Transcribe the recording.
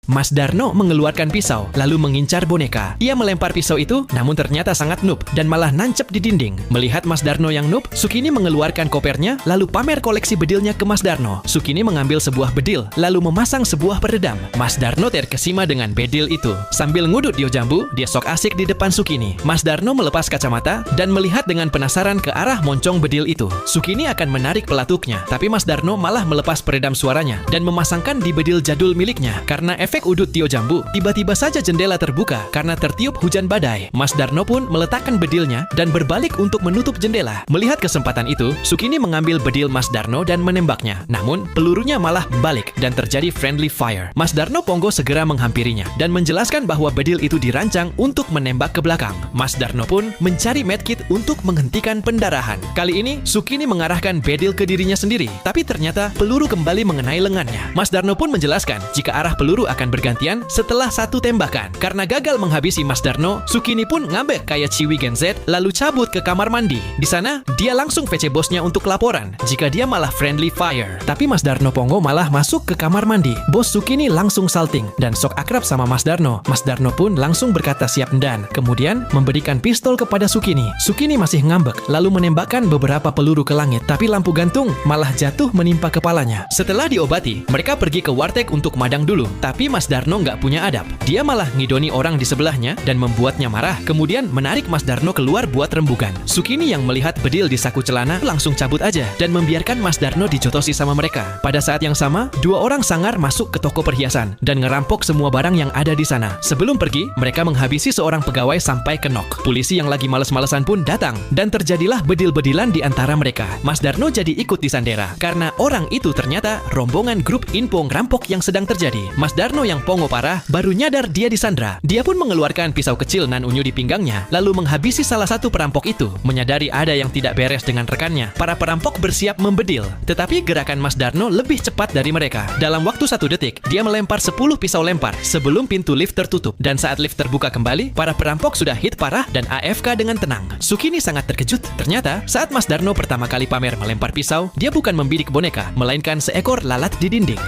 Mas Darno mengeluarkan pisau, lalu mengincar boneka. Ia melempar pisau itu, namun ternyata sangat noob, dan malah nancep di dinding. Melihat Mas Darno yang noob, Sukini mengeluarkan kopernya, lalu pamer koleksi bedilnya ke Mas Darno. Sukini mengambil sebuah bedil, lalu memasang sebuah peredam. Mas Darno terkesima dengan bedil itu. Sambil ngudut Dio Jambu, dia sok asik di depan Sukini. Mas Darno melepas kacamata, dan melihat dengan penasaran ke arah moncong bedil itu. Sukini akan menarik pelatuknya, tapi Mas Darno malah melepas peredam suaranya, dan memasangkan di bedil jadul miliknya. Karena efek udut Dio Jambu, tiba-tiba saja jendela terbuka karena tertiup hujan badai. Mas Darno pun meletakkan bedilnya dan berbalik untuk menutup jendela. Melihat kesempatan itu, Sukini mengambil bedil Mas Darno dan menembaknya. Namun, pelurunya malah balik dan terjadi friendly fire. Mas Darno Pongo segera menghampirinya dan menjelaskan bahwa bedil itu dirancang untuk menembak ke belakang. Mas Darno pun mencari medkit untuk menghentikan pendarahan. Kali ini, Sukini mengarahkan bedil ke dirinya sendiri, tapi ternyata peluru kembali mengenai lengannya. Mas Darno pun menjelaskan jika arah peluru akan bergantian setelah satu tembakan. Karena gagal menghabisi Mas Darno, Sukini pun ngambek kayak Chiwi Gen Z lalu cabut ke kamar mandi. Di sana, dia langsung VC bosnya untuk laporan jika dia malah friendly fire. Tapi Mas Darno Pongo malah masuk ke kamar mandi. Bos Sukini langsung salting dan sok akrab sama Mas Darno. Mas Darno pun langsung berkata siap dan kemudian memberikan pistol kepada Sukini. Sukini masih ngambek lalu menembakkan beberapa peluru ke langit, tapi lampu gantung malah jatuh menimpa kepalanya. Setelah diobati, mereka pergi ke warteg untuk madang dulu. Tapi Mas Darno nggak punya adab. Dia malah ngidoni orang di sebelahnya dan membuatnya marah, kemudian menarik Mas Darno keluar buat rembukan. Sukini yang melihat bedil di saku celana langsung cabut aja dan membiarkan Mas Darno dijotosi sama mereka. Pada saat yang sama, dua orang sangar masuk ke toko perhiasan dan ngerampok semua barang yang ada di sana. Sebelum pergi, mereka menghabisi seorang pegawai sampai ke nok. Polisi yang lagi males-malesan pun datang dan terjadilah bedil-bedilan di antara mereka. Mas Darno jadi ikut disandera karena orang itu ternyata rombongan grup info ngerampok yang sedang terjadi. Mas Darno yang pongo parah baru nyadar dia disandra. Dia pun mengeluarkan pisau kecil nan unyu di pinggangnya lalu menghabisi salah satu perampok itu. Menyadari ada yang tidak beres dengan rekannya, para perampok bersiap membedil. Tetapi gerakan Mas Darno lebih cepat dari mereka. Dalam waktu 1 detik, dia melempar 10 pisau lempar sebelum pintu lift tertutup. Dan saat lift terbuka kembali, para perampok sudah hit parah dan AFK dengan tenang. Sukini sangat terkejut. Ternyata saat Mas Darno pertama kali pamer melempar pisau, dia bukan membidik boneka, melainkan seekor lalat di dinding.